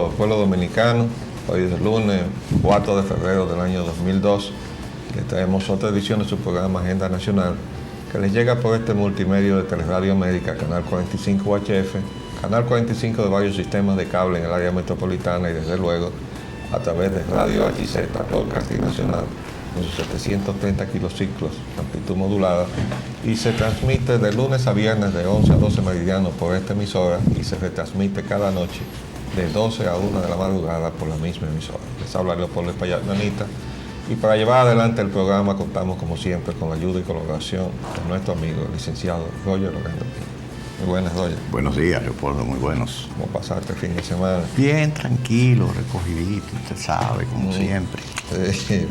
Saludos, pueblo dominicano. Hoy es el lunes 4 de febrero del año 2002. Les traemos otra edición de su programa Agenda Nacional, que les llega por este multimedio de Teleradio América, Canal 45 UHF, Canal 45 de varios sistemas de cable en el área metropolitana y desde luego a través de Radio HZ, Podcasting Nacional, con sus 730 kilociclos, amplitud modulada, y se transmite de lunes a viernes de 11 a 12 meridianos por esta emisora y se retransmite cada noche de 12 a 1 de la madrugada por la misma emisora. Les habla Leopoldo Espaillat Nanita, y para llevar adelante el programa contamos como siempre con la ayuda y colaboración de nuestro amigo el licenciado Roger Orlando. Muy buenas, Roger. Buenos días, Leopoldo, muy buenos. ¿Cómo pasaste el fin de semana? Bien, tranquilo, recogidito, usted sabe, como siempre. Sí,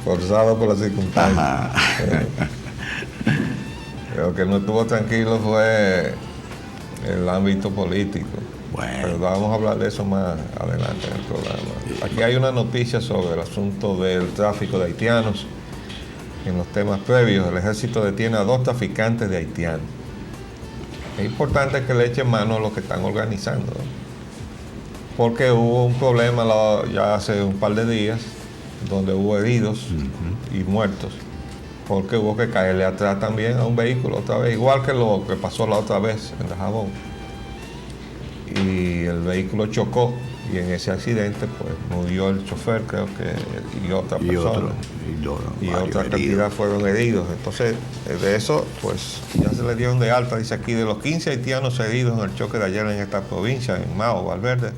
forzado por las circunstancias. Lo que no estuvo tranquilo fue el ámbito político. Bueno. Pero vamos a hablar de eso más adelante en el programa. Aquí hay una noticia sobre el asunto del tráfico de haitianos. En los temas previos, el ejército detiene a 2 traficantes de haitianos. Es importante que le echen mano a los que están organizando, ¿no? Porque hubo un problema ya hace un par de días donde hubo heridos y muertos, porque hubo que caerle atrás también a un vehículo otra vez, igual que lo que pasó la otra vez en Dajabón. Y el vehículo chocó y en ese accidente pues murió el chofer, creo que, y otra persona. Y otra cantidad fueron heridos. Entonces, de eso, pues ya se le dieron de alta, dice aquí, de los 15 haitianos heridos en el choque de ayer en esta provincia, en Mao, Valverde,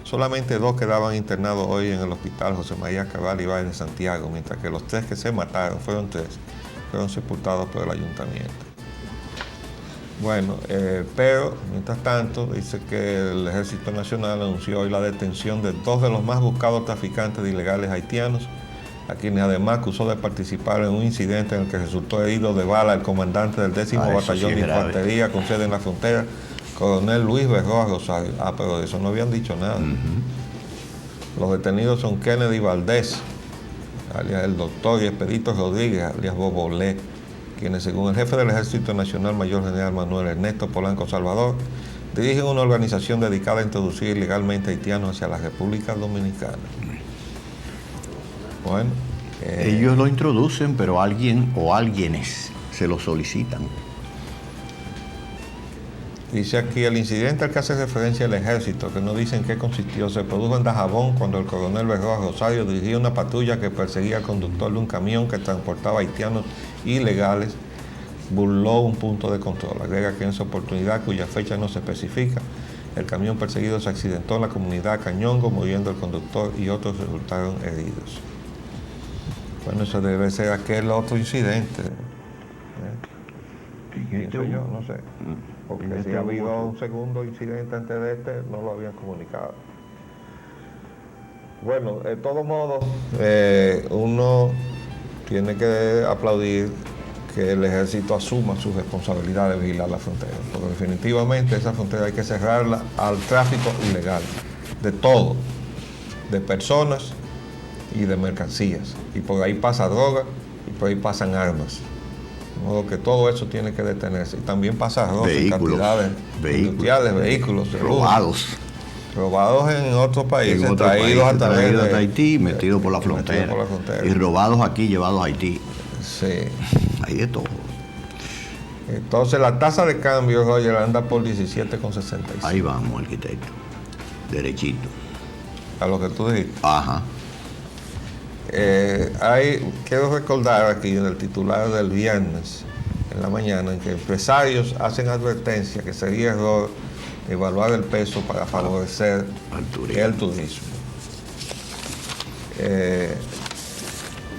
solamente 2 quedaban internados hoy en el hospital José María Cabral Ibáez de Santiago, mientras que los 3 que se mataron, fueron sepultados por el ayuntamiento. Bueno, pero, mientras tanto, dice que el Ejército Nacional anunció hoy la detención de 2 de los más buscados traficantes de ilegales haitianos, a quienes además acusó de participar en un incidente en el que resultó herido de bala el comandante del 10º Batallón de Infantería con sede en la frontera, coronel Luis Berroa Rosario. Pero de eso no habían dicho nada. Los detenidos son Kennedy Valdés, alias el doctor, y Expedito Rodríguez, alias Bobolé, quienes según el jefe del Ejército Nacional, Mayor General Manuel Ernesto Polanco Salvador, dirigen una organización dedicada a introducir ilegalmente haitianos hacia la República Dominicana. Bueno, ellos lo introducen, pero alguien o alguienes se lo solicitan. Dice aquí, el incidente al que hace referencia el ejército, que no dicen qué consistió, se produjo en Dajabón cuando el coronel Berroa Rosario dirigía una patrulla que perseguía al conductor de un camión que transportaba haitianos ilegales, burló un punto de control. Agrega que en esa oportunidad, cuya fecha no se especifica, el camión perseguido se accidentó en la comunidad Cañongo, muriendo el conductor y otros resultaron heridos. Bueno, eso debe ser aquel otro incidente. Pienso yo, no sé. Porque si ha habido un segundo incidente antes de este, no lo habían comunicado. Bueno, de todos modos, uno tiene que aplaudir que el ejército asuma su responsabilidad de vigilar la frontera, porque definitivamente esa frontera hay que cerrarla al tráfico ilegal, de todo, de personas y de mercancías. Y por ahí pasa droga y por ahí pasan armas. De modo que todo eso tiene que detenerse. Y también pasa arroz en cantidades industriales, vehículos robados en otros países, traídos a través de Haití, metidos por la frontera. Y robados aquí, llevados a Haití. Sí. Hay de todo. Entonces la tasa de cambio, Roger, anda por 17,65. Ahí vamos, arquitecto. Derechito. A lo que tú dijiste. Ajá. Quiero recordar aquí en el titular del viernes, en la mañana, en que empresarios hacen advertencia que sería error evaluar el peso para favorecer el turismo.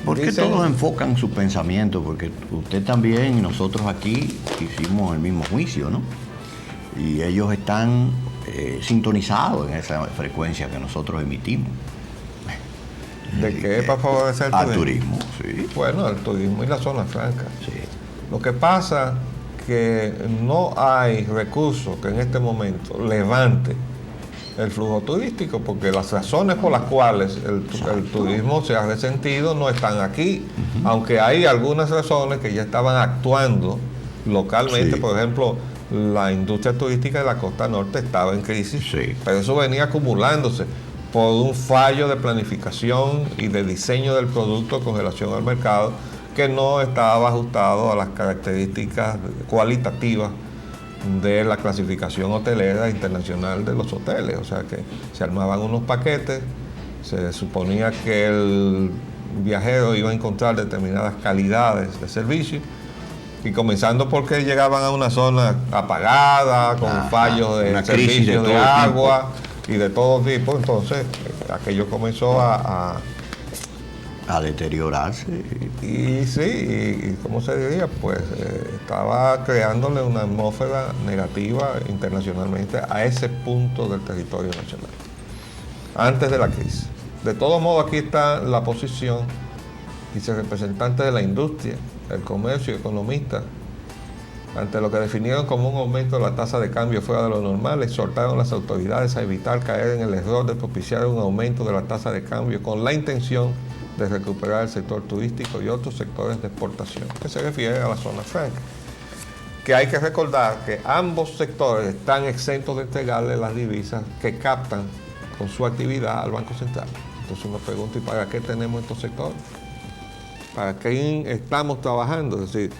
¿Por qué todos enfocan su pensamiento? Porque usted también y nosotros aquí hicimos el mismo juicio, ¿no? Y ellos están sintonizados en esa frecuencia que nosotros emitimos. ¿De qué? ¿Para favorecer el turismo? Al turismo, sí. Bueno, el turismo y la zona franca. Sí. Lo que pasa que no hay recursos que en este momento levante el flujo turístico, porque las razones por las cuales el turismo se ha resentido no están aquí, aunque hay algunas razones que ya estaban actuando localmente, Sí. por ejemplo, la industria turística de la costa norte estaba en crisis, Sí. pero eso venía acumulándose por un fallo de planificación y de diseño del producto con relación al mercado que no estaba ajustado a las características cualitativas de la clasificación hotelera internacional de los hoteles. O sea que se armaban unos paquetes, se suponía que el viajero iba a encontrar determinadas calidades de servicio, y comenzando porque llegaban a una zona apagada, con fallos de servicio de agua y de todo tipo. Entonces aquello comenzó a deteriorarse. y sí, y ¿cómo se diría? Pues estaba creándole una atmósfera negativa internacionalmente a ese punto del territorio nacional, antes de la crisis. De todo modo, aquí está la posición, vicerepresentante de la industria, el comercio, economistas, ante lo que definieron como un aumento de la tasa de cambio fuera de lo normal, exhortaron a las autoridades a evitar caer en el error de propiciar un aumento de la tasa de cambio con la intención de recuperar el sector turístico y otros sectores de exportación, que se refiere a la zona franca. Que hay que recordar que ambos sectores están exentos de entregarle las divisas que captan con su actividad al Banco Central. Entonces uno pregunta, ¿y para qué tenemos estos sectores? ¿Para qué estamos trabajando? Es decir,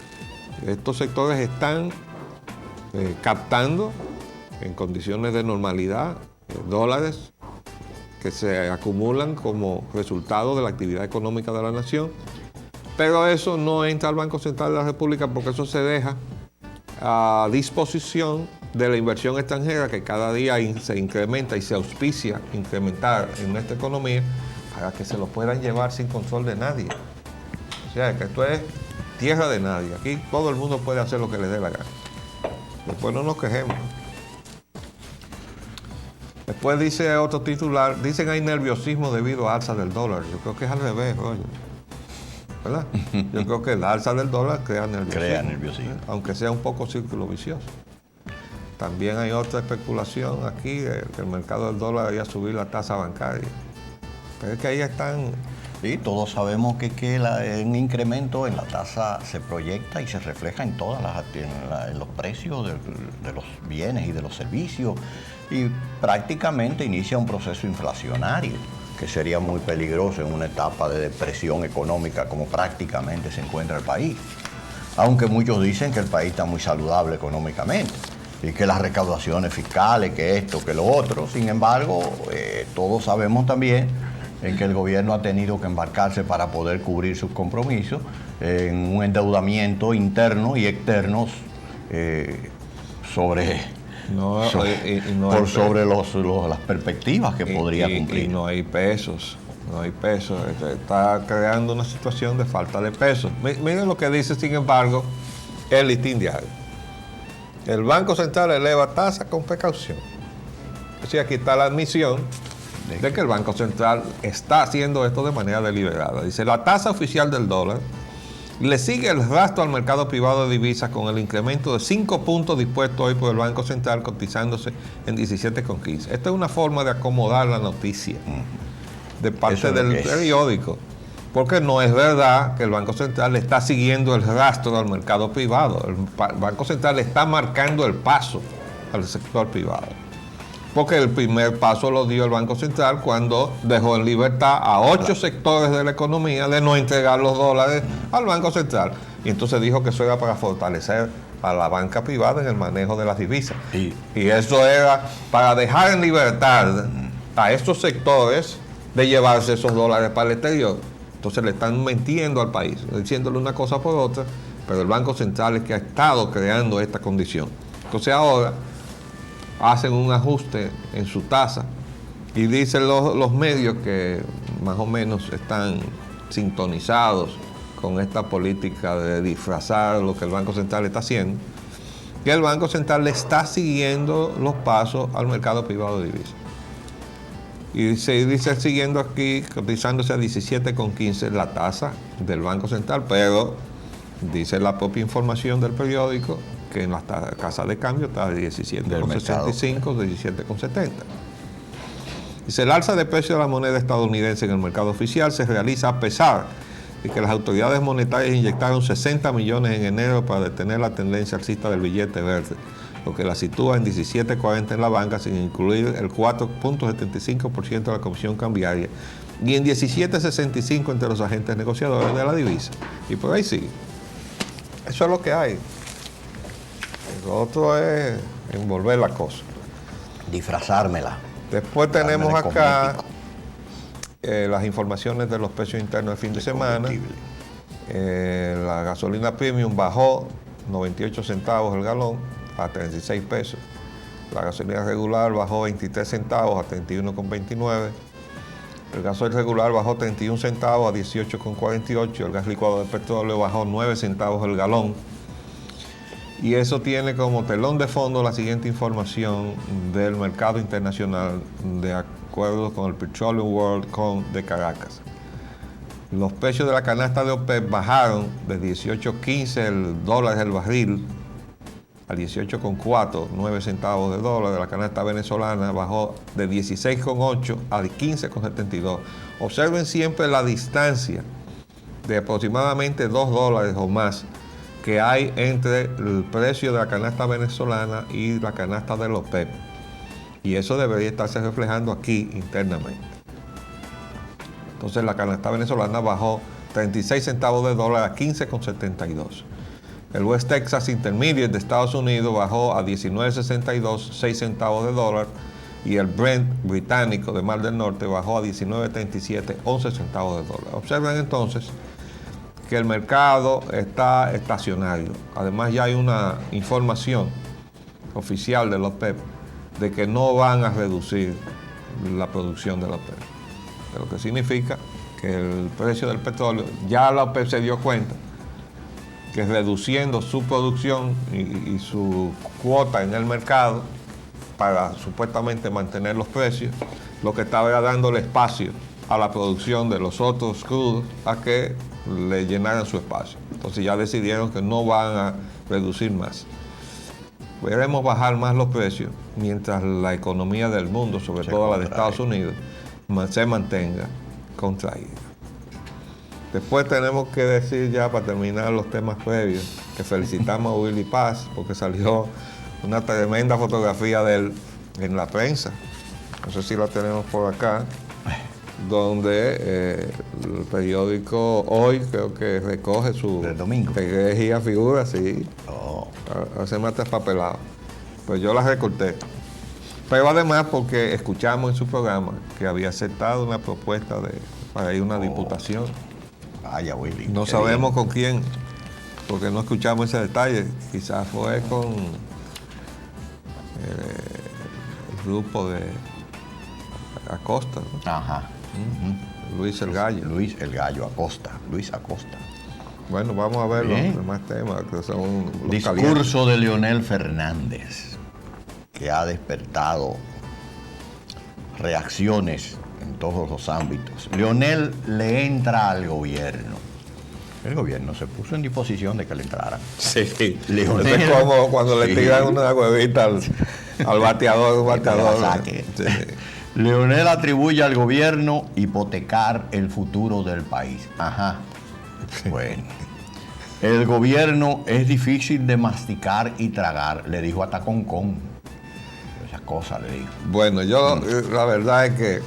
estos sectores están captando en condiciones de normalidad dólares que se acumulan como resultado de la actividad económica de la nación, pero eso no entra al Banco Central de la República porque eso se deja a disposición de la inversión extranjera que cada día se incrementa y se auspicia incrementar en nuestra economía para que se lo puedan llevar sin control de nadie. O sea, que esto es tierra de nadie. Aquí todo el mundo puede hacer lo que le dé la gana. Después no nos quejemos. Después dice otro titular, dicen hay nerviosismo debido a alza del dólar. Yo creo que es al revés, Roger. ¿Verdad? Yo creo que la alza del dólar crea nerviosismo. Aunque sea un poco círculo vicioso. También hay otra especulación aquí, de que el mercado del dólar haría subir la tasa bancaria. Pero es que ahí están... Sí, todos sabemos que un incremento en la tasa se proyecta y se refleja en en los precios de los bienes y de los servicios, y prácticamente inicia un proceso inflacionario que sería muy peligroso en una etapa de depresión económica como prácticamente se encuentra el país. Aunque muchos dicen que el país está muy saludable económicamente y que las recaudaciones fiscales, que esto, que lo otro. Sin embargo, todos sabemos también en que el gobierno ha tenido que embarcarse para poder cubrir sus compromisos en un endeudamiento interno y externo sobre las perspectivas que podría cumplir. Y no hay pesos, está creando una situación de falta de pesos. Miren lo que dice, sin embargo, el Listín Diario. El Banco Central eleva tasa con precaución. O sea, aquí está la admisión de que el Banco Central está haciendo esto de manera deliberada. Dice, la tasa oficial del dólar le sigue el rastro al mercado privado de divisas con el incremento de 5 puntos dispuesto hoy por el Banco Central, cotizándose en 17,15. Esta es una forma de acomodar la noticia de parte del periódico, porque no es verdad que el Banco Central le está siguiendo el rastro al mercado privado. El Banco Central le está marcando el paso al sector privado. Porque el primer paso lo dio el Banco Central cuando dejó en libertad a 8 sectores de la economía de no entregar los dólares al Banco Central. Y entonces dijo que eso era para fortalecer a la banca privada en el manejo de las divisas. Y eso era para dejar en libertad a estos sectores de llevarse esos dólares para el exterior. Entonces le están mintiendo al país, diciéndole una cosa por otra, pero el Banco Central es que ha estado creando esta condición. Entonces ahora hacen un ajuste en su tasa y dicen los medios que más o menos están sintonizados con esta política de disfrazar lo que el Banco Central está haciendo, que el Banco Central le está siguiendo los pasos al mercado privado de divisas. Y se dice siguiendo aquí, cotizándose a 17,15 la tasa del Banco Central, pero dice la propia información del periódico que en la casa de cambio está de 17,65, de 17,70. Dice, el alza de precio de la moneda estadounidense en el mercado oficial se realiza a pesar y que las autoridades monetarias inyectaron 60 millones en enero para detener la tendencia alcista del billete verde, lo que la sitúa en 17.40 en la banca, sin incluir el 4.75% de la comisión cambiaria, y en 17.65 entre los agentes negociadores de la divisa. Y por ahí sigue. Eso es lo que hay. Lo otro es envolver la cosa. Disfrazármela. Después tenemos acá las informaciones de los precios internos del fin de semana. La gasolina premium bajó 98 centavos el galón a 36 pesos. La gasolina regular bajó 23 centavos a 31,29. El gasoil regular bajó 31 centavos a 18,48. El gas licuado de petróleo bajó 9 centavos el galón. Y eso tiene como telón de fondo la siguiente información del mercado internacional de acuerdo con el Petroleum World de Caracas. Los precios de la canasta de OPEP bajaron de 18.15 el dólar el barril a 18,4, 9 centavos de dólar. La canasta venezolana bajó de 16,8 a 15,72. Observen siempre la distancia de aproximadamente 2 dólares o más que hay entre el precio de la canasta venezolana y la canasta de los OPEP. Y eso debería estarse reflejando aquí internamente. Entonces la canasta venezolana bajó 36 centavos de dólar a 15,72. El West Texas Intermediate de Estados Unidos bajó a 19,62, 6 centavos de dólar. Y el Brent británico de Mar del Norte bajó a 19,37, 11 centavos de dólar. Observen entonces que el mercado está estacionario. Además ya hay una información oficial de la OPEP de que no van a reducir la producción de la OPEP. Lo que significa que el precio del petróleo, ya la OPEP se dio cuenta que reduciendo su producción y su cuota en el mercado para supuestamente mantener los precios, lo que estaba era dándole espacio a la producción de los otros crudos a que le llenaran su espacio. Entonces ya decidieron que no van a reducir más. Veremos bajar más los precios mientras la economía del mundo, sobre todo la de Estados Unidos, se mantenga contraída. Después tenemos que decir ya para terminar los temas previos que felicitamos a Willy Paz porque salió una tremenda fotografía de él en la prensa. No sé si la tenemos por acá, donde el periódico Hoy creo que recoge su egregia figura, sí. Hace más traspapelado. Pues yo la recorté. Pero además porque escuchamos en su programa que había aceptado una propuesta para ir a una diputación. Vaya, Willy. No sabemos con quién, porque no escuchamos ese detalle. Quizás fue con el grupo de Acosta, ¿no? Ajá. Luis el Gallo. Luis el Gallo Acosta. Luis Acosta. Bueno, vamos a ver los demás temas que son los discurso de Leonel Fernández, que ha despertado reacciones en todos los ámbitos. Leonel le entra al gobierno. El gobierno se puso en disposición de que le entrara. Sí, Leonel, es como cuando le tiran una huevita al bateador. Sí. Leonel atribuye al gobierno hipotecar el futuro del país. Ajá. Bueno. El gobierno es difícil de masticar y tragar, le dijo hasta Concón. Esas cosas le dijo. Bueno, yo la verdad es que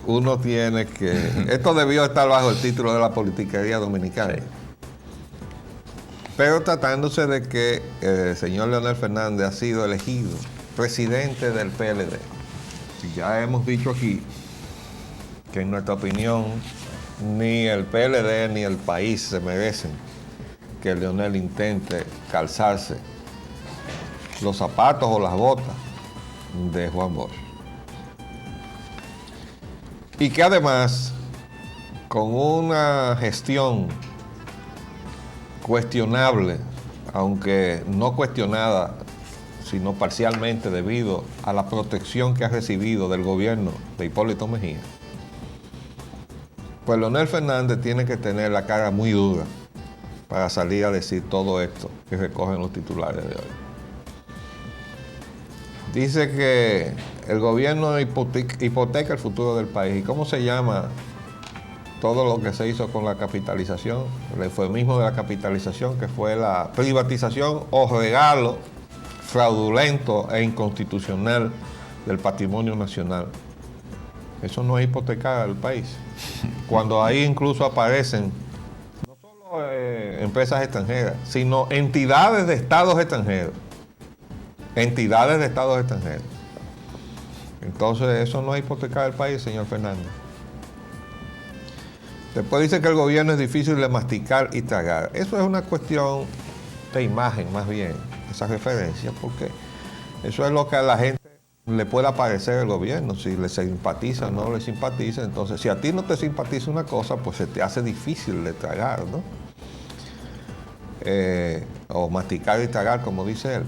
uno tiene que... Esto debió estar bajo el título de la politiquería dominicana. Sí. Pero tratándose de que el señor Leonel Fernández ha sido elegido presidente del PLD. Y ya hemos dicho aquí que en nuestra opinión ni el PLD ni el país se merecen que Leonel intente calzarse los zapatos o las botas de Juan Bosch. Y que además, con una gestión cuestionable, aunque no cuestionada, sino parcialmente debido a la protección que ha recibido del gobierno de Hipólito Mejía, pues Leonel Fernández tiene que tener la cara muy dura para salir a decir todo esto que recogen los titulares de hoy. Dice que el gobierno hipoteca el futuro del país. ¿Y cómo se llama todo lo que se hizo con la capitalización, el eufemismo de la capitalización, que fue la privatización o regalo fraudulento e inconstitucional del patrimonio nacional. Eso no es hipotecar al país. Cuando ahí incluso aparecen no solo empresas extranjeras, sino entidades de estados extranjeros. Entidades de estados extranjeros. Entonces, eso no es hipotecar al país, señor Fernández. Después dice que el gobierno es difícil de masticar y tragar. Eso es una cuestión de imagen, más bien, esa referencia, porque eso es lo que a la gente le pueda parecer el gobierno, si le simpatiza o no le simpatiza. Entonces, si a ti no te simpatiza una cosa, pues se te hace difícil de tragar, ¿no? O masticar y tragar, como dice él.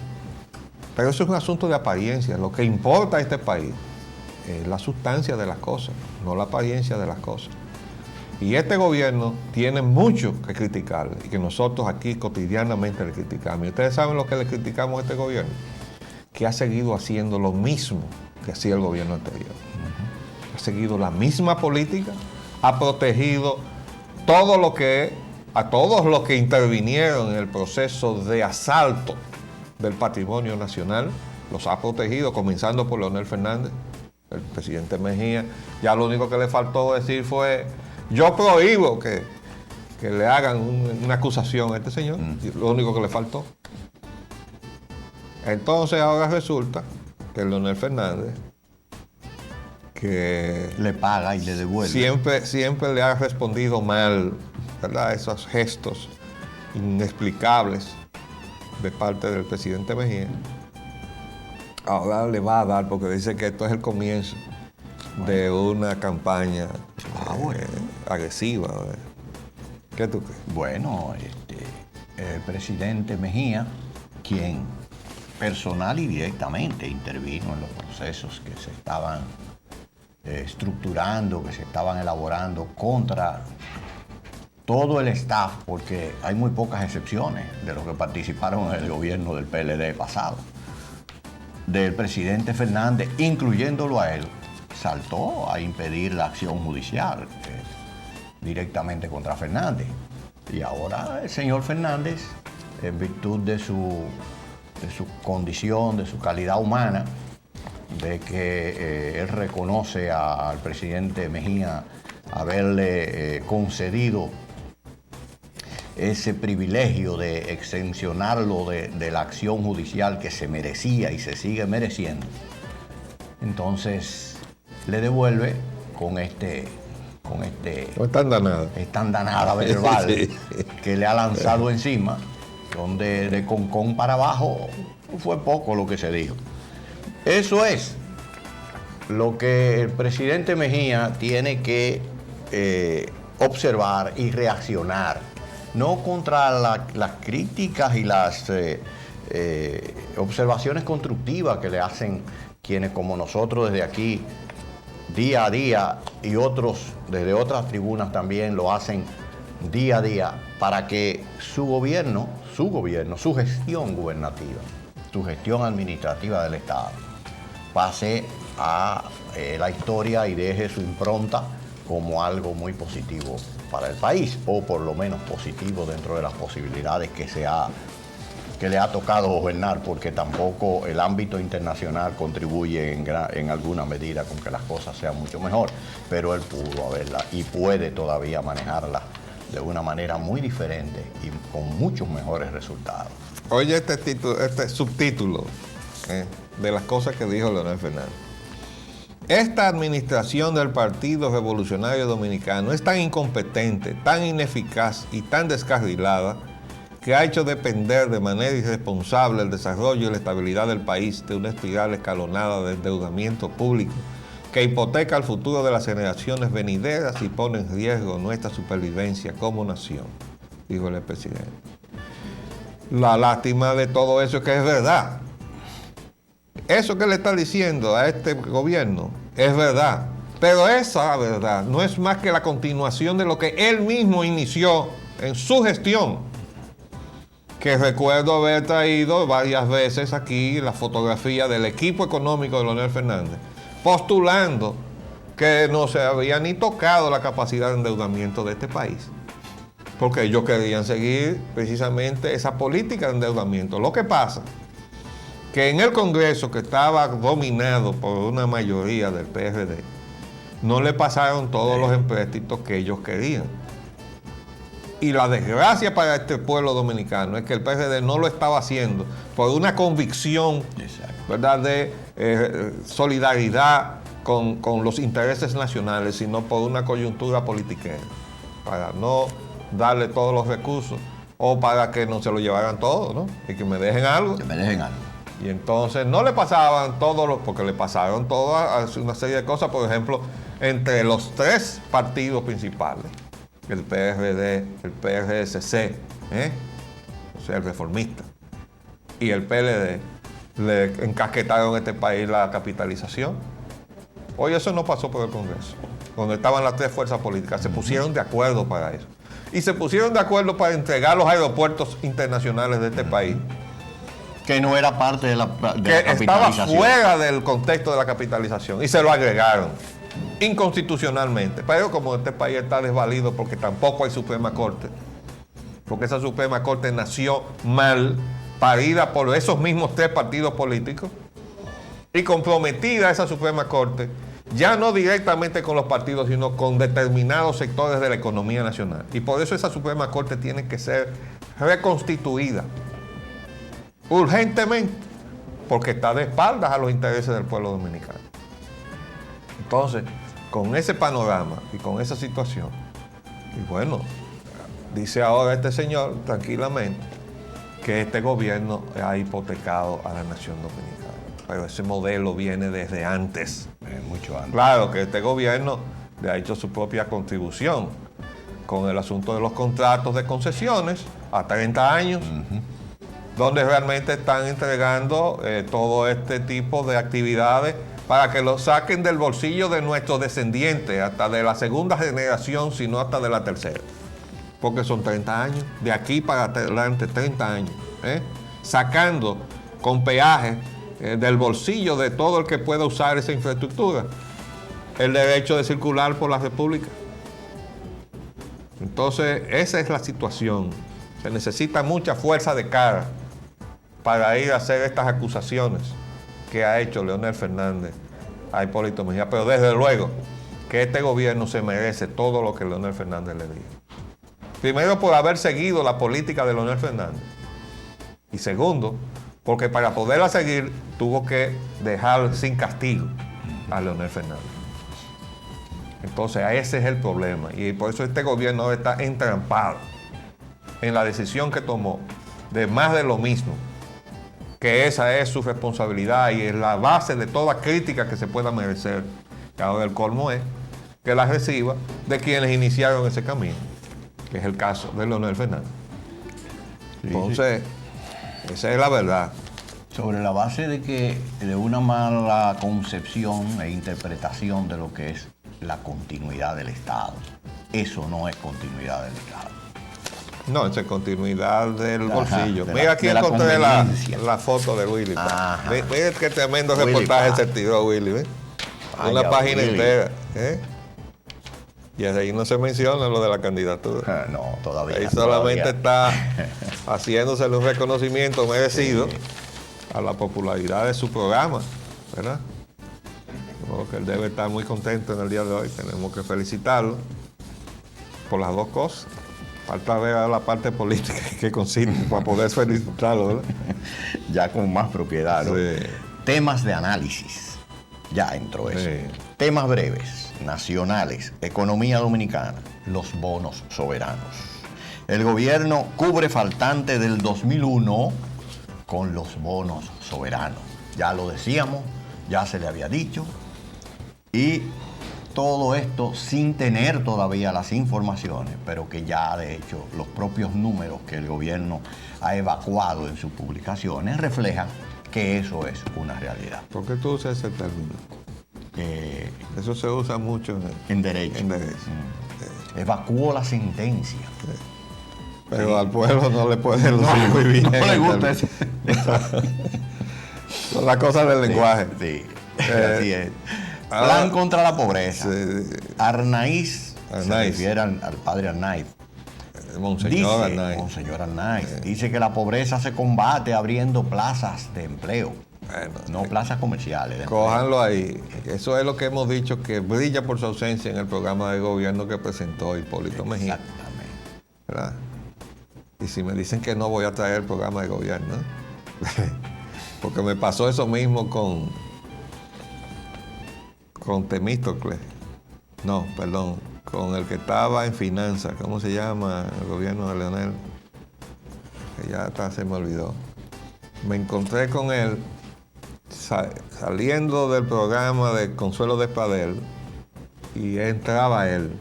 Pero eso es un asunto de apariencia. Lo que importa a este país es la sustancia de las cosas, no la apariencia de las cosas. Y este gobierno tiene mucho que criticarle y que nosotros aquí cotidianamente le criticamos. Y ustedes saben lo que le criticamos a este gobierno, que ha seguido haciendo lo mismo que hacía el gobierno anterior. Ha seguido la misma política, ha protegido a todos los que intervinieron en el proceso de asalto del patrimonio nacional, los ha protegido, comenzando por Leonel Fernández, el presidente Mejía. Ya lo único que le faltó decir fue: yo prohíbo que le hagan una acusación a este señor. Lo único que le faltó. Entonces ahora resulta que Leonel Fernández, que le paga y le devuelve, siempre le ha respondido mal, ¿verdad? Esos gestos inexplicables de parte del presidente Mejía, ahora le va a dar, porque dice que esto es el comienzo de una campaña agresiva. ¿Qué tú crees? Bueno, el presidente Mejía, quien personal y directamente intervino en los procesos que se estaban estructurando, que se estaban elaborando contra todo el staff, porque hay muy pocas excepciones de los que participaron en el gobierno del PLD pasado, del presidente Fernández, incluyéndolo a él, saltó a impedir la acción judicial directamente contra Fernández. Y ahora el señor Fernández, en virtud de su condición, de su calidad humana, de que él reconoce al presidente Mejía haberle concedido ese privilegio de exencionarlo de la acción judicial que se merecía y se sigue mereciendo. Entonces le devuelve con esta andanada verbal que le ha lanzado encima, donde de Concón para abajo fue poco lo que se dijo. Eso es lo que el presidente Mejía tiene que observar y reaccionar, no contra las críticas y las observaciones constructivas que le hacen quienes como nosotros desde aquí día a día, y otros desde otras tribunas también lo hacen día a día, para que su gobierno, su gestión gubernativa, su gestión administrativa del Estado pase a la historia y deje su impronta como algo muy positivo para el país, o por lo menos positivo dentro de las posibilidades que le ha tocado gobernar, porque tampoco el ámbito internacional contribuye en alguna medida con que las cosas sean mucho mejor, pero él pudo haberla y puede todavía manejarla de una manera muy diferente y con muchos mejores resultados. Oye, este subtítulo de las cosas que dijo Leonel Fernández. Esta administración del Partido Revolucionario Dominicano es tan incompetente, tan ineficaz y tan descarrilada que ha hecho depender de manera irresponsable el desarrollo y la estabilidad del país de una espiral escalonada de endeudamiento público que hipoteca el futuro de las generaciones venideras y pone en riesgo nuestra supervivencia como nación, dijo el presidente. La lástima de todo eso es que es verdad. Eso que le está diciendo a este gobierno es verdad, pero esa verdad no es más que la continuación de lo que él mismo inició en su gestión, que recuerdo haber traído varias veces aquí la fotografía del equipo económico de Leonel Fernández, postulando que no se había ni tocado la capacidad de endeudamiento de este país. Porque ellos querían seguir precisamente esa política de endeudamiento. Lo que pasa que en el Congreso, que estaba dominado por una mayoría del PRD, no le pasaron todos los empréstitos que ellos querían. Y la desgracia para este pueblo dominicano es que el PRD no lo estaba haciendo por una convicción, ¿verdad?, de solidaridad con los intereses nacionales, sino por una coyuntura politiquera, para no darle todos los recursos o para que no se lo llevaran todo, ¿no? Y que me dejen algo. Que me dejen algo. Y entonces no le pasaban todos porque le pasaron todas una serie de cosas, por ejemplo, entre los tres partidos principales, el PRD, el PRSC, o sea, el reformista, y el PLD, le encasquetaron a este país la capitalización. Hoy eso no pasó por el Congreso, donde estaban las tres fuerzas políticas, se pusieron de acuerdo para eso. Y se pusieron de acuerdo para entregar los aeropuertos internacionales de este país. Que no era parte de la capitalización. Estaba fuera del contexto de la capitalización y se lo agregaron inconstitucionalmente. Pero como este país está desvalido porque tampoco hay Suprema Corte, porque esa Suprema Corte nació mal, parida por esos mismos tres partidos políticos y comprometida esa Suprema Corte ya no directamente con los partidos, sino con determinados sectores de la economía nacional. Y por eso esa Suprema Corte tiene que ser reconstituida urgentemente, porque está de espaldas a los intereses del pueblo dominicano. Entonces, con ese panorama y con esa situación, y bueno, dice ahora este señor tranquilamente que este gobierno ha hipotecado a la nación dominicana. Pero ese modelo viene desde antes. Mucho antes. Claro que este gobierno le ha hecho su propia contribución con el asunto de los contratos de concesiones a 30 años. Donde realmente están entregando todo este tipo de actividades para que lo saquen del bolsillo de nuestros descendientes, hasta de la segunda generación, sino hasta de la tercera. Porque son 30 años, de aquí para adelante 30 años, sacando con peaje del bolsillo de todo el que pueda usar esa infraestructura el derecho de circular por la República. Entonces, esa es la situación. Se necesita mucha fuerza de cara para ir a hacer estas acusaciones que ha hecho Leonel Fernández a Hipólito Mejía. Pero desde luego que este gobierno se merece todo lo que Leonel Fernández le dijo. Primero, por haber seguido la política de Leonel Fernández. Y segundo, porque para poderla seguir tuvo que dejar sin castigo a Leonel Fernández. Entonces, ese es el problema. Y por eso este gobierno está entrampado en la decisión que tomó de más de lo mismo, que esa es su responsabilidad y es la base de toda crítica que se pueda merecer. Y ahora el colmo es que la reciba de quienes iniciaron ese camino, que es el caso de Leonel Fernández. Entonces, esa es la verdad. Sobre la base de una mala concepción e interpretación de lo que es la continuidad del Estado. Eso no es continuidad del Estado. No, esa es continuidad del bolsillo. Mira, aquí encontré la foto de Willy. Mira qué tremendo reportaje se tiró Willy. Una página entera. Y ahí no se menciona lo de la candidatura. No, todavía. Ahí solamente está haciéndosele un reconocimiento merecido a la popularidad de su programa, ¿verdad? Porque él debe estar muy contento en el día de hoy. Tenemos que felicitarlo por las dos cosas. Falta ver a la parte política que consiste para poder felicitarlo, ¿verdad? Ya con más propiedad, ¿no? Sí. Temas de análisis. Ya entró eso. Sí. Temas breves, nacionales, economía dominicana, los bonos soberanos. El gobierno cubre faltante del 2001 con los bonos soberanos. Ya lo decíamos, ya se le había dicho. Y todo esto sin tener todavía las informaciones, pero que ya de hecho los propios números que el gobierno ha evacuado en sus publicaciones reflejan que eso es una realidad. ¿Por qué tú usas ese término? Eso se usa mucho en derecho. En derecho. Evacuó la sentencia. Sí. Pero al pueblo no le puede lucir muy bien. No le gusta eso. Son las cosas del lenguaje. Sí, así es. Plan contra la pobreza. Sí. Arnaiz, se refiere al padre Arnaiz. Monseñor Arnaiz. Dice que la pobreza se combate abriendo plazas de empleo. Bueno, no plazas comerciales. Cójanlo ahí. Eso es lo que hemos dicho, que brilla por su ausencia en el programa de gobierno que presentó Hipólito Mejía. Exactamente. ¿Verdad? Y si me dicen que no, voy a traer el programa de gobierno. Porque me pasó eso mismo con Temístocles. No, perdón. Con el que estaba en finanzas. ¿Cómo se llama? El gobierno de Leonel. Que ya hasta se me olvidó. Me encontré con él saliendo del programa de Consuelo Despadel y entraba él.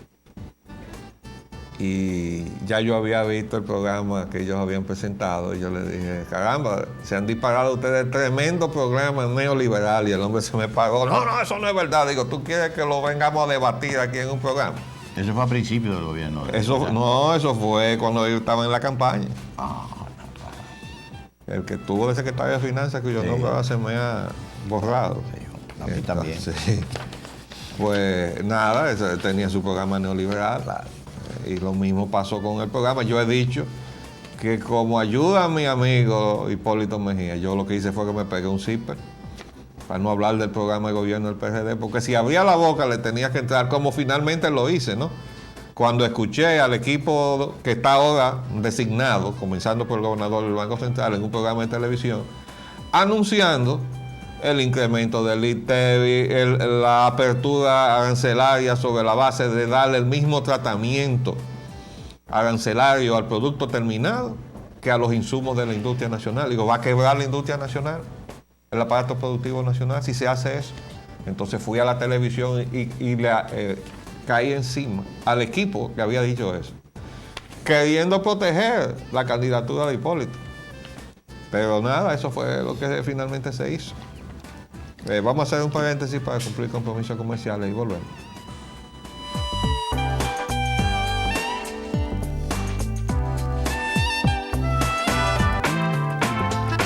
Y ya yo había visto el programa que ellos habían presentado y yo le dije, caramba, se han disparado ustedes tremendo programa neoliberal. Y el hombre se me pagó, no, eso no es verdad. Digo, ¿tú quieres que lo vengamos a debatir aquí en un programa? Eso fue a principios del gobierno. Eso fue cuando yo estaba en la campaña. El que tuvo de secretario de Finanzas, cuyo nombre ahora se me ha borrado. Sí, a mí también. Sí. Pues nada, tenía su programa neoliberal. Y lo mismo pasó con el programa. Yo he dicho que como ayuda a mi amigo Hipólito Mejía, yo lo que hice fue que me pegué un zipper para no hablar del programa de gobierno del PRD, porque si abría la boca le tenía que entrar, como finalmente lo hice, ¿no? Cuando escuché al equipo que está ahora designado, comenzando por el gobernador del Banco Central, en un programa de televisión, anunciando el incremento del ITEVI, la apertura arancelaria sobre la base de darle el mismo tratamiento arancelario al producto terminado que a los insumos de la industria nacional. Digo, ¿va a quebrar la industria nacional, el aparato productivo nacional, si se hace eso? Entonces fui a la televisión y le caí encima al equipo que había dicho eso, queriendo proteger la candidatura de Hipólito. Pero nada, eso fue lo que finalmente se hizo. Vamos a hacer un paréntesis para cumplir compromisos comerciales y volvemos.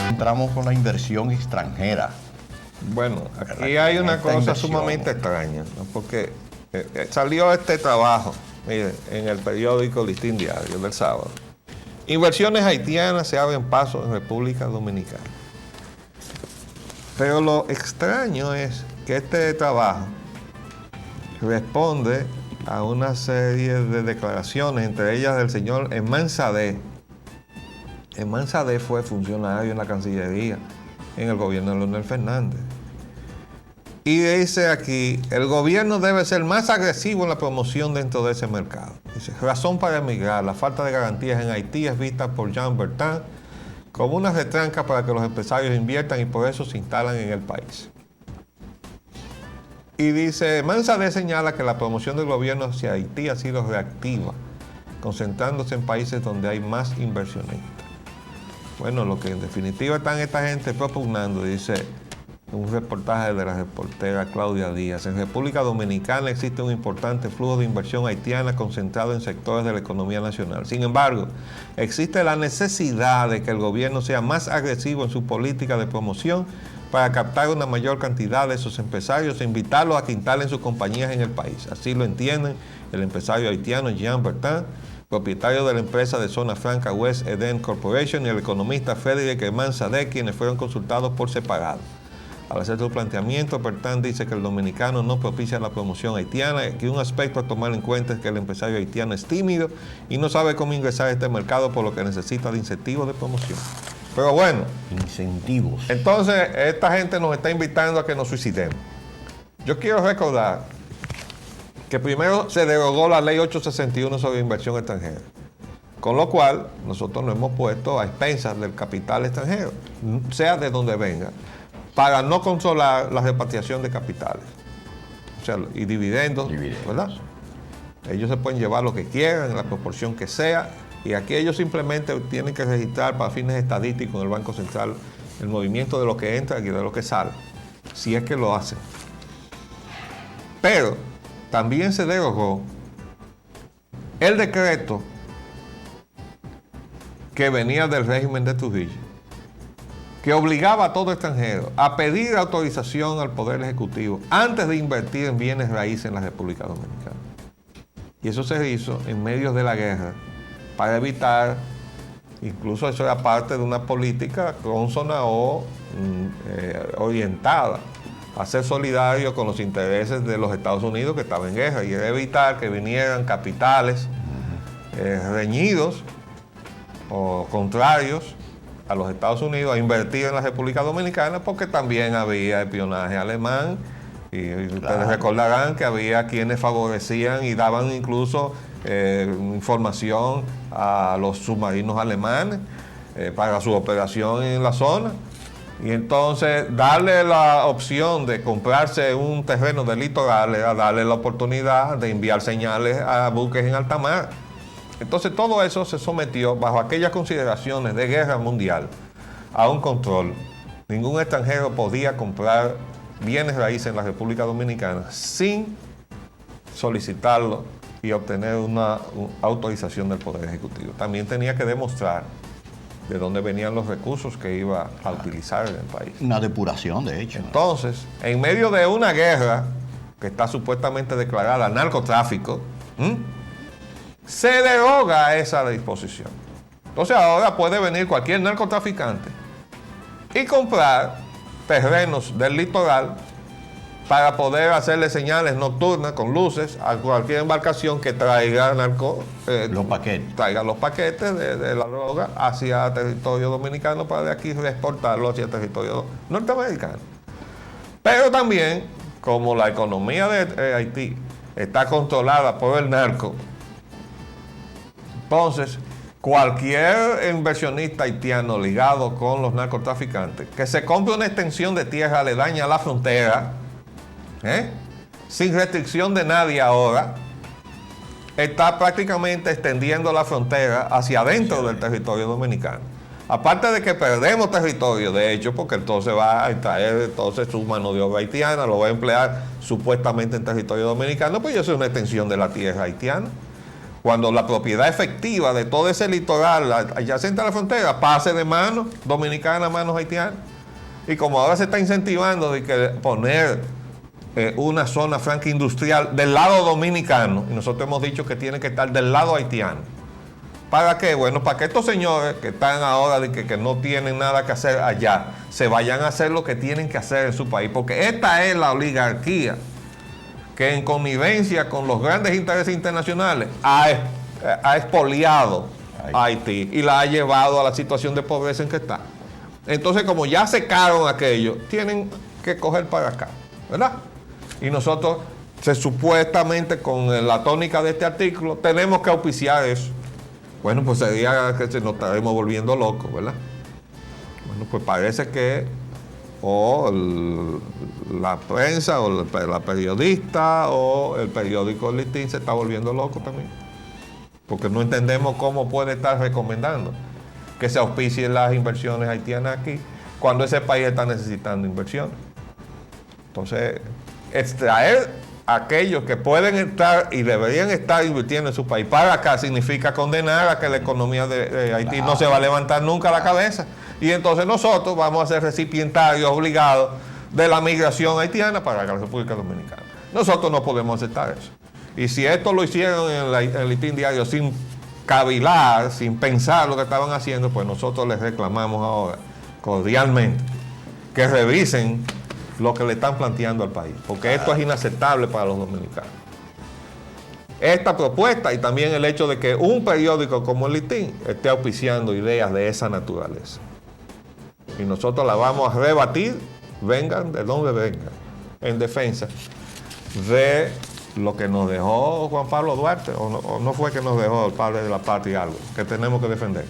Entramos con la inversión extranjera. Bueno, aquí hay una cosa sumamente extraña, ¿no? Porque salió este trabajo, mire, en el periódico Listín Diario del sábado. Inversiones haitianas se abren paso en República Dominicana. Pero lo extraño es que este trabajo responde a una serie de declaraciones, entre ellas del señor Emán Sadé. Emán Sadé fue funcionario en la Cancillería en el gobierno de Leonel Fernández. Y dice aquí, el gobierno debe ser más agresivo en la promoción dentro de ese mercado. Dice, razón para emigrar, la falta de garantías en Haití es vista por Jean Bertrand como una retranca para que los empresarios inviertan y por eso se instalan en el país. Y dice, Manzadeh señala que la promoción del gobierno hacia Haití ha sido reactiva, concentrándose en países donde hay más inversionistas. Bueno, lo que en definitiva están esta gente propugnando, dice un reportaje de la reportera Claudia Díaz. En República Dominicana existe un importante flujo de inversión haitiana concentrado en sectores de la economía nacional. Sin embargo, existe la necesidad de que el gobierno sea más agresivo en su política de promoción para captar una mayor cantidad de esos empresarios e invitarlos a que instalen sus compañías en el país. Así lo entienden el empresario haitiano Jean Bertrand, propietario de la empresa de Zona Franca West Eden Corporation, y el economista Frédéric Emán Sadé, quienes fueron consultados por separado. Al hacer su planteamiento, Bertrand dice que el dominicano no propicia la promoción haitiana, que un aspecto a tomar en cuenta es que el empresario haitiano es tímido y no sabe cómo ingresar a este mercado, por lo que necesita de incentivos de promoción. Pero bueno, incentivos. Entonces, esta gente nos está invitando a que nos suicidemos. Yo quiero recordar que primero se derogó la ley 861 sobre inversión extranjera, con lo cual nosotros nos hemos puesto a expensas del capital extranjero, sea de donde venga, para no controlar la repatriación de capitales, o sea, y dividendos, ¿verdad? Ellos se pueden llevar lo que quieran, en la proporción que sea, y aquí ellos simplemente tienen que registrar para fines estadísticos en el Banco Central el movimiento de lo que entra y de lo que sale, si es que lo hacen. Pero también se derogó el decreto que venía del régimen de Trujillo, que obligaba a todo extranjero a pedir autorización al Poder Ejecutivo antes de invertir en bienes raíces en la República Dominicana. Y eso se hizo en medio de la guerra para evitar, incluso eso era parte de una política consona o orientada a ser solidario con los intereses de los Estados Unidos que estaban en guerra y era evitar que vinieran capitales reñidos o contrarios a los Estados Unidos a invertir en la República Dominicana, porque también había espionaje alemán y ustedes recordarán que había quienes favorecían y daban incluso información a los submarinos alemanes para su operación en la zona. Y entonces darle la opción de comprarse un terreno del litoral era darle la oportunidad de enviar señales a buques en alta mar. Entonces todo eso se sometió bajo aquellas consideraciones de guerra mundial a un control. Ningún extranjero podía comprar bienes raíces en la República Dominicana sin solicitarlo y obtener una autorización del Poder Ejecutivo. También tenía que demostrar de dónde venían los recursos que iba a utilizar en el país. Una depuración, de hecho. Entonces, en medio de una guerra que está supuestamente declarada al narcotráfico, se deroga esa disposición. Entonces ahora puede venir cualquier narcotraficante y comprar terrenos del litoral para poder hacerle señales nocturnas con luces a cualquier embarcación que traiga los paquetes. Traiga los paquetes de la droga hacia territorio dominicano para de aquí exportarlo hacia territorio norteamericano. Pero también, como la economía de Haití está controlada por el narco, entonces cualquier inversionista haitiano ligado con los narcotraficantes que se compre una extensión de tierra aledaña a la frontera, sin restricción de nadie ahora, está prácticamente extendiendo la frontera hacia adentro del territorio dominicano. Aparte de que perdemos territorio, de hecho, porque entonces va a traer su mano de obra haitiana, lo va a emplear supuestamente en territorio dominicano, pues eso es una extensión de la tierra haitiana. Cuando la propiedad efectiva de todo ese litoral adyacente a la frontera pase de manos dominicanas a manos haitianas. Y como ahora se está incentivando de que poner una zona franca industrial del lado dominicano, y nosotros hemos dicho que tiene que estar del lado haitiano. ¿Para qué? Bueno, para que estos señores que están ahora de que no tienen nada que hacer allá, se vayan a hacer lo que tienen que hacer en su país, porque esta es la oligarquía que en connivencia con los grandes intereses internacionales ha expoliado a Haití y la ha llevado a la situación de pobreza en que está. Entonces, como ya secaron aquello, tienen que coger para acá, ¿verdad? Y nosotros, supuestamente con la tónica de este artículo, tenemos que auspiciar eso. Bueno, pues sería que nos estaremos volviendo locos, ¿verdad? Bueno, pues parece que la prensa o la periodista o el periódico El Listín se está volviendo loco también, porque no entendemos cómo puede estar recomendando que se auspicien las inversiones haitianas aquí cuando ese país está necesitando inversiones. Entonces, extraer a aquellos que pueden estar y deberían estar invirtiendo en su país para acá significa condenar a que la economía de Haití no se va a levantar nunca la cabeza. Y entonces nosotros vamos a ser recipientarios obligados de la migración haitiana para la República Dominicana. Nosotros no podemos aceptar eso. Y si esto lo hicieron en el Listín Diario sin cavilar, sin pensar lo que estaban haciendo, pues nosotros les reclamamos ahora cordialmente que revisen lo que le están planteando al país, porque esto es inaceptable para los dominicanos. Esta propuesta y también el hecho de que un periódico como El Listín esté auspiciando ideas de esa naturaleza. Y nosotros la vamos a rebatir, vengan de donde vengan, en defensa de lo que nos dejó Juan Pablo Duarte, o no fue que nos dejó el padre de la patria algo, que tenemos que defender.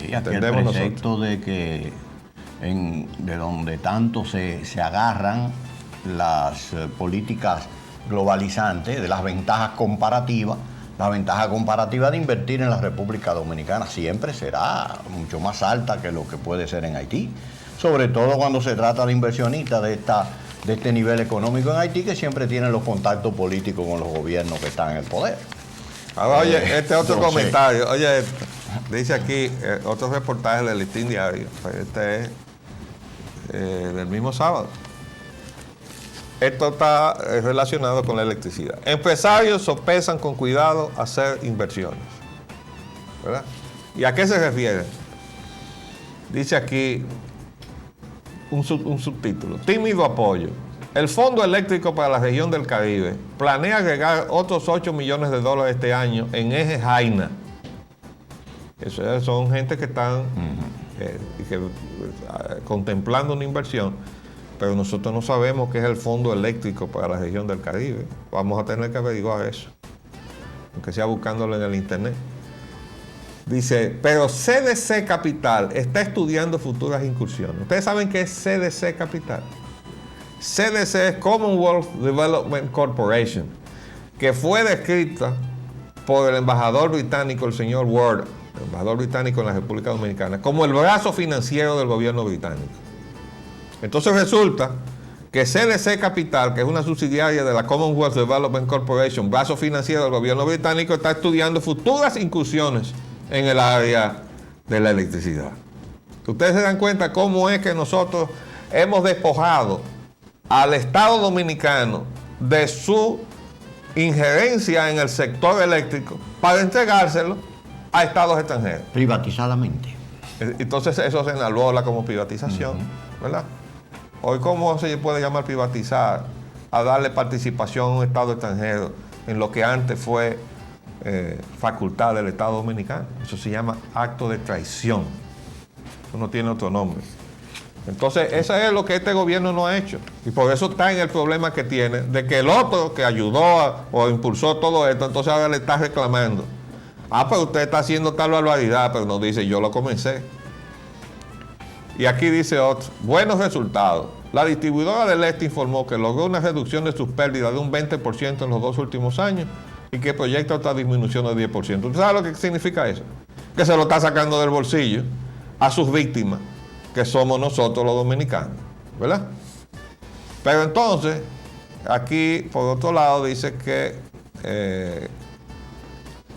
Sí, aquel precepto de que de donde tanto se agarran las políticas globalizantes, de las ventajas comparativas, la ventaja comparativa de invertir en la República Dominicana siempre será mucho más alta que lo que puede ser en Haití, sobre todo cuando se trata de inversionistas de este nivel económico en Haití, que siempre tienen los contactos políticos con los gobiernos que están en el poder. Ahora, oye, este otro comentario, oye, Dice aquí otro reportaje del Listín Diario. Este es del mismo sábado. Esto está relacionado con la electricidad. Empresarios sopesan con cuidado hacer inversiones. ¿Verdad? ¿Y a qué se refiere? Dice aquí un subtítulo. Tímido apoyo. El Fondo Eléctrico para la Región del Caribe planea agregar otros $8 millones este año en Eje Jaina. Eso son gente que están contemplando una inversión, pero nosotros no sabemos qué es el Fondo Eléctrico para la Región del Caribe. Vamos a tener que averiguar eso, aunque sea buscándolo en el internet. Dice, pero CDC Capital está estudiando futuras incursiones. ¿Ustedes saben qué es CDC Capital? CDC es Commonwealth Development Corporation, que fue descrita por el embajador británico, el señor Ward, el embajador británico en la República Dominicana, como el brazo financiero del gobierno británico. Entonces resulta que CDC Capital, que es una subsidiaria de la Commonwealth Development Corporation, brazo financiero del gobierno británico, está estudiando futuras incursiones en el área de la electricidad. Ustedes se dan cuenta cómo es que nosotros hemos despojado al Estado Dominicano de su injerencia en el sector eléctrico para entregárselo a estados extranjeros. Privatizadamente. Entonces eso se enalbola como privatización, ¿verdad? Hoy, ¿cómo se puede llamar privatizar a darle participación a un estado extranjero en lo que antes fue facultad del Estado Dominicano? Eso se llama acto de traición. Eso no tiene otro nombre. Entonces, eso es lo que este gobierno no ha hecho. Y por eso está en el problema que tiene, de que el otro que ayudó o impulsó todo esto, entonces ahora le está reclamando. Pero usted está haciendo tal barbaridad, pero nos dice, yo lo comencé. Y aquí dice otro, buenos resultados. La distribuidora del Este informó que logró una reducción de sus pérdidas de un 20% en los 2 últimos años y que proyecta otra disminución de 10%. ¿Usted sabe lo que significa eso? Que se lo está sacando del bolsillo a sus víctimas, que somos nosotros los dominicanos, ¿verdad? Pero entonces, aquí, por otro lado, dice que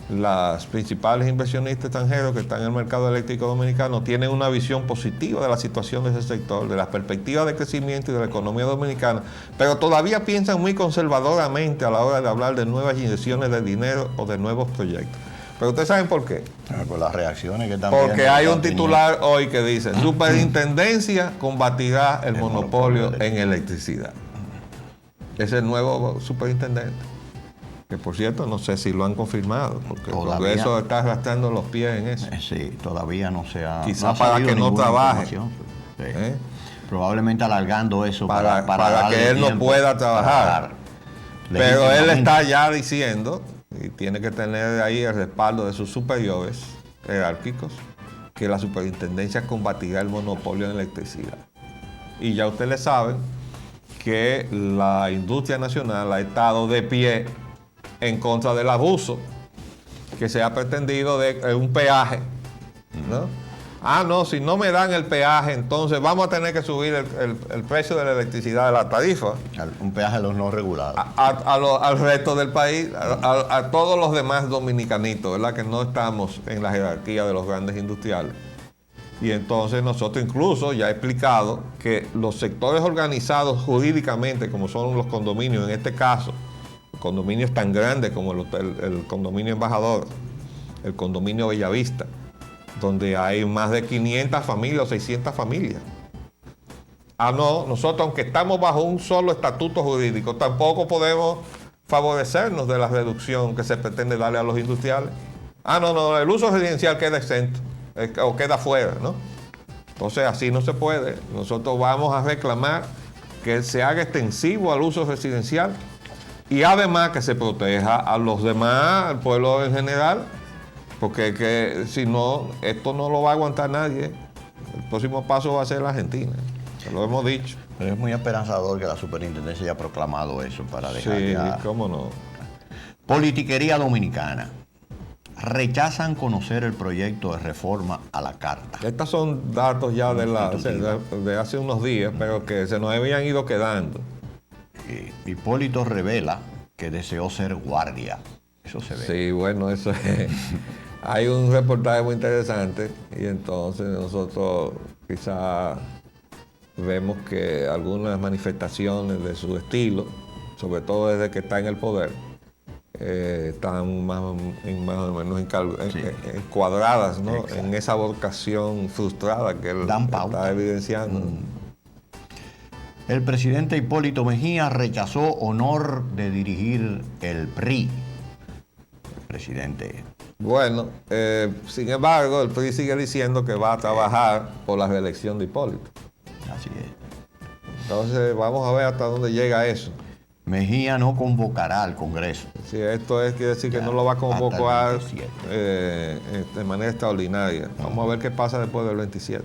las principales inversionistas extranjeros que están en el mercado eléctrico dominicano tienen una visión positiva de la situación de ese sector, de las perspectivas de crecimiento y de la economía dominicana, pero todavía piensan muy conservadoramente a la hora de hablar de nuevas inyecciones de dinero o de nuevos proyectos. Pero ustedes saben por qué. Por las reacciones que están Porque hay un titular hoy que dice, Superintendencia combatirá el monopolio en electricidad. Es el nuevo superintendente. Que por cierto, no sé si lo han confirmado, porque el Congreso está arrastrando los pies en eso. Sí, todavía no se ha... Quizás para que no trabaje. Sí. Probablemente alargando eso para que él no pueda trabajar. Pero él está ya diciendo, y tiene que tener ahí el respaldo de sus superiores jerárquicos, que la superintendencia combatirá el monopolio en electricidad. Y ya ustedes saben que la industria nacional ha estado de pie en contra del abuso que se ha pretendido de un peaje, ¿no? No, si no me dan el peaje, entonces vamos a tener que subir el precio de la electricidad de la tarifa. Un peaje a los no regulados. Al resto del país, a todos los demás dominicanitos, ¿verdad? Que no estamos en la jerarquía de los grandes industriales. Y entonces nosotros incluso ya he explicado que los sectores organizados jurídicamente, como son los condominios, en este caso, condominios tan grandes como el condominio Embajador, el condominio Bellavista, donde hay más de 500 familias o 600 familias. No, nosotros aunque estamos bajo un solo estatuto jurídico, tampoco podemos favorecernos de la reducción que se pretende darle a los industriales. No, el uso residencial queda exento, o queda fuera, ¿no? Entonces así no se puede. Nosotros vamos a reclamar que se haga extensivo al uso residencial y además que se proteja a los demás, al pueblo en general, porque si no, esto no lo va a aguantar nadie. El próximo paso va a ser la Argentina, se lo hemos dicho. Pero es muy esperanzador que la superintendencia haya proclamado eso para dejar Sí, cómo no. Politiquería dominicana. Rechazan conocer el proyecto de reforma a la Carta. Estos son datos ya de hace unos días, pero que se nos habían ido quedando. Hipólito revela que deseó ser guardia. Eso se ve. Sí, bueno, eso es. hay un reportaje muy interesante y entonces nosotros quizá vemos que algunas manifestaciones de su estilo, sobre todo desde que está en el poder, están más o menos encuadradas, ¿no? Exacto. En esa vocación frustrada que él está evidenciando. El presidente Hipólito Mejía rechazó honor de dirigir el PRI. El presidente. Bueno, sin embargo, el PRI sigue diciendo que va a trabajar por la reelección de Hipólito. Así es. Entonces, vamos a ver hasta dónde llega eso. Mejía no convocará al Congreso. Sí, esto quiere decir que no lo va a convocar de manera extraordinaria. Vamos a ver qué pasa después del 27.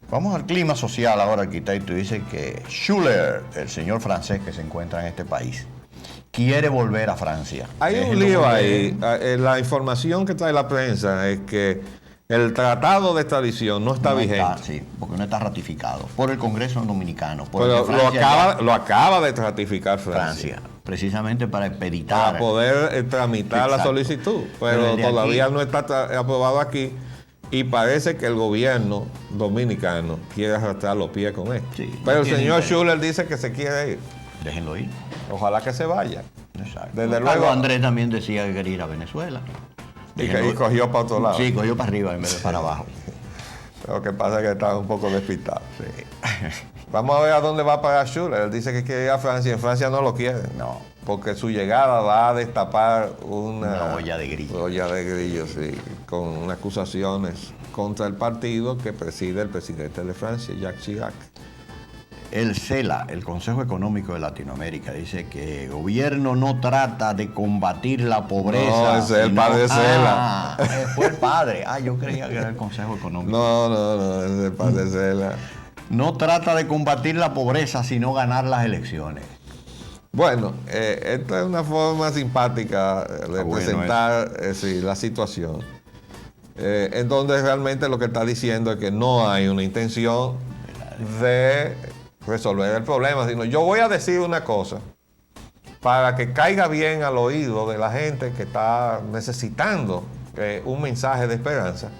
Vamos al clima social ahora, arquitecto. Dice que Schuller, el señor francés que se encuentra en este país, quiere volver a Francia. Hay un lío ahí. La información que trae la prensa es que el tratado de extradición no está vigente. Sí, porque no está ratificado por el Congreso Dominicano. Pero lo acaba de ratificar Francia. Precisamente para expeditar. Para poder tramitar la solicitud. Pero todavía no está aprobado aquí. Y parece que el gobierno dominicano quiere arrastrar los pies con esto. Sí, pero el señor Schuller dice que se quiere ir. Déjenlo ir. Ojalá que se vaya. Exacto. Desde luego. Andrés también decía que quería ir a Venezuela. Y cogió para otro lado. Sí, cogió para arriba en vez de para abajo. Lo que pasa es que estaba un poco despistado. Sí. Vamos a ver a dónde va a parar Schuller. Él dice que quiere ir a Francia y en Francia no lo quiere. No. Porque su llegada va a destapar una olla de grillo. Olla de grillo, sí. Con acusaciones contra el partido que preside el presidente de Francia, Jacques Chirac. El CELA, el Consejo Económico de Latinoamérica, dice que el gobierno no trata de combatir la pobreza. No, ese es el padre de CELA. Fue el padre. Yo creía que era el Consejo Económico. No, ese es el padre de CELA. No trata de combatir la pobreza, sino ganar las elecciones. Bueno, esta es una forma simpática de presentar la situación, en donde realmente lo que está diciendo es que no hay una intención de resolver el problema, sino yo voy a decir una cosa para que caiga bien al oído de la gente que está necesitando un mensaje de esperanza,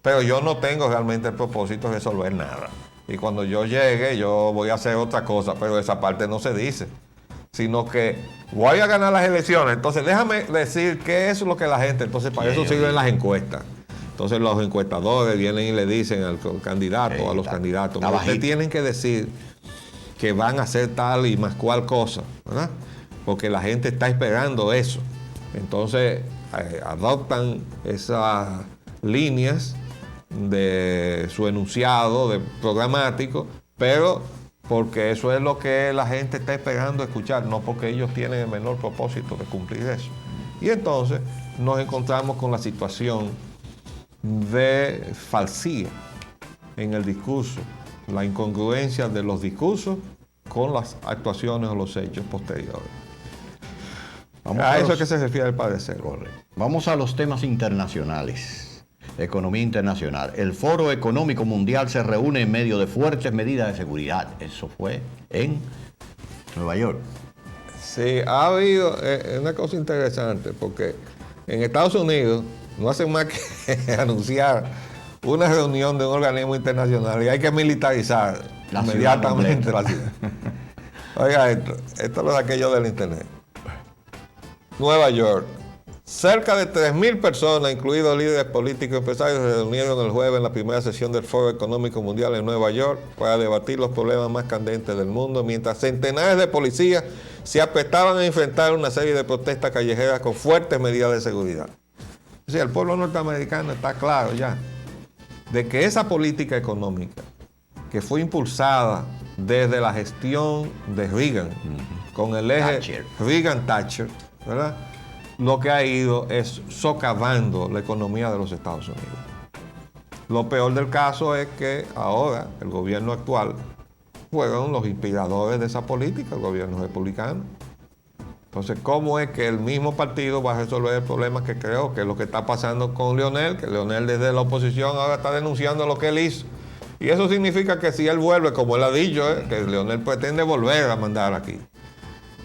pero yo no tengo realmente el propósito de resolver nada. Y cuando yo llegue, yo voy a hacer otra cosa, pero esa parte no se dice, sino que voy a ganar las elecciones. Entonces, déjame decir qué es lo que la gente, entonces para eso sirven las encuestas. Entonces, los encuestadores vienen y le dicen al candidato o a los candidatos, ustedes tienen que decir que van a hacer tal y más cual cosa, ¿verdad? Porque la gente está esperando eso. Entonces, adoptan esas líneas de su enunciado de programático, pero porque eso es lo que la gente está esperando escuchar, no porque ellos tienen el menor propósito de cumplir eso. Y entonces nos encontramos con la situación de falsía en el discurso, la incongruencia de los discursos con las actuaciones o los hechos posteriores. A eso es que se refiere el parecer. Correcto. Vamos a los temas internacionales. Economía internacional. El Foro Económico Mundial se reúne en medio de fuertes medidas de seguridad. Eso fue en Nueva York. Sí, ha habido una cosa interesante, porque en Estados Unidos no hacen más que anunciar una reunión de un organismo internacional y hay que militarizar inmediatamente la ciudad. Oiga, esto es lo de aquello del internet. Nueva York. Cerca de 3.000 personas, incluidos líderes políticos y empresarios, se reunieron el jueves en la primera sesión del Foro Económico Mundial en Nueva York para debatir los problemas más candentes del mundo, mientras centenares de policías se aprestaban a enfrentar una serie de protestas callejeras con fuertes medidas de seguridad. O sea, el pueblo norteamericano está claro ya de que esa política económica que fue impulsada desde la gestión de Reagan, con el eje Reagan-Thatcher, ¿verdad?, lo que ha ido es socavando la economía de los Estados Unidos. Lo peor del caso es que ahora el gobierno actual fueron los inspiradores de esa política, el gobierno republicano. Entonces, ¿cómo es que el mismo partido va a resolver el problema que creo que es lo que está pasando con Leonel? Que Leonel desde la oposición ahora está denunciando lo que él hizo. Y eso significa que si él vuelve, como él ha dicho, que Leonel pretende volver a mandar aquí,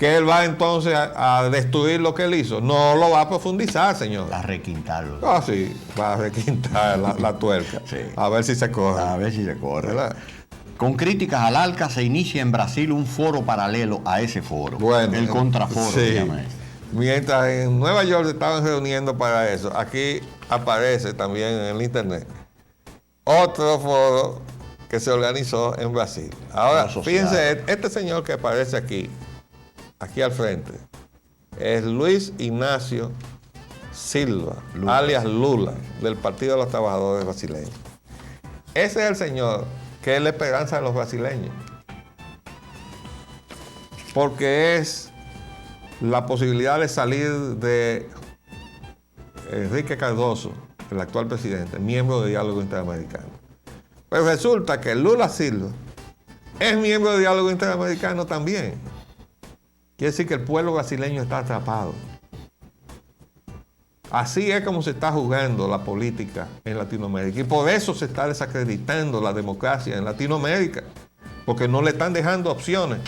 que él va entonces a destruir lo que él hizo. No lo va a profundizar, señor. A requintarlo. Ah, sí, va a requintar la tuerca. Sí. A ver si se corre. A ver si se corre. ¿Verdad? Con críticas al ALCA se inicia en Brasil un foro paralelo a ese foro. Bueno, el contraforo sí. se llama eso. Mientras en Nueva York se estaban reuniendo para eso, aquí aparece también en el internet otro foro que se organizó en Brasil. Ahora, fíjense, este señor que aparece aquí al frente, es Luis Ignacio Silva, alias Lula, del Partido de los Trabajadores Brasileños. Ese es el señor que es la esperanza de los brasileños, porque es la posibilidad de salir de Enrique Cardoso, el actual presidente, miembro de Diálogo Interamericano. Pero resulta que Lula Silva es miembro de Diálogo Interamericano también. Quiere decir que el pueblo brasileño está atrapado. Así es como se está jugando la política en Latinoamérica. Y por eso se está desacreditando la democracia en Latinoamérica, porque no le están dejando opciones.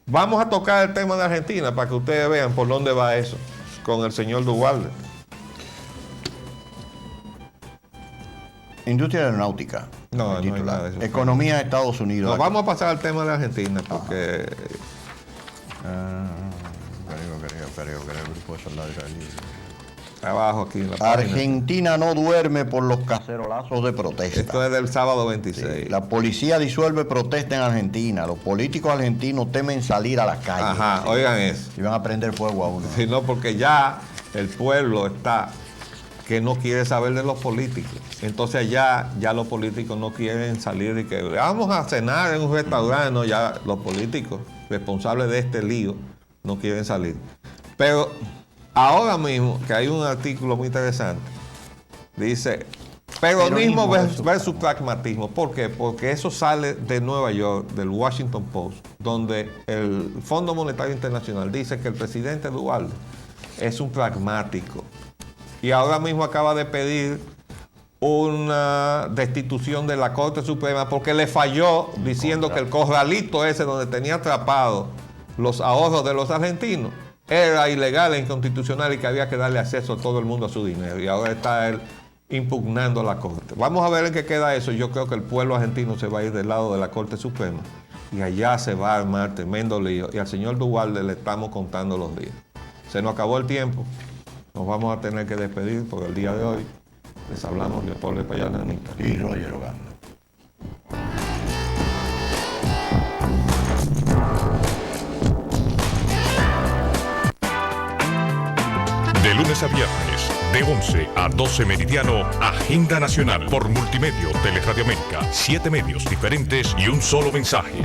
Vamos a tocar el tema de Argentina para que ustedes vean por dónde va eso con el señor Duvalde. Industria aeronáutica. No hay nada de eso. Economía de Estados Unidos. No, vamos a pasar al tema de Argentina porque... Creo, el grupo de soldados israelíes. Abajo aquí en la página. Argentina no duerme por los cacerolazos de protesta. Esto es del sábado 26. Sí. La policía disuelve protesta en Argentina. Los políticos argentinos temen salir a las calles. Ajá, sí. Oigan eso. Y van a prender fuego a uno. Sí, no, porque ya el pueblo está que no quiere saber de los políticos. Entonces ya los políticos no quieren salir y que vamos a cenar en un restaurante. No, ya los políticos responsables de este lío no quieren salir. Pero ahora mismo, que hay un artículo muy interesante, dice, peronismo versus pragmatismo. ¿Por qué? Porque eso sale de Nueva York, del Washington Post, donde el Fondo Monetario Internacional dice que el presidente Duvalde es un pragmático. Y ahora mismo acaba de pedir una destitución de la Corte Suprema porque le falló diciendo que el corralito ese donde tenía atrapados los ahorros de los argentinos era ilegal e inconstitucional y que había que darle acceso a todo el mundo a su dinero. Y ahora está él impugnando la Corte. Vamos a ver en qué queda eso. Yo creo que el pueblo argentino se va a ir del lado de la Corte Suprema y allá se va a armar tremendo lío. Y al señor Duvalde le estamos contando los días. Se nos acabó el tiempo. Nos vamos a tener que despedir por el día de hoy. Les hablamos de Leopoldo Payananita y Roger Ogando. De lunes a viernes, de 11 a 12 meridiano, Agenda Nacional por Multimedio, Teleradio América, 7 medios diferentes y un solo mensaje.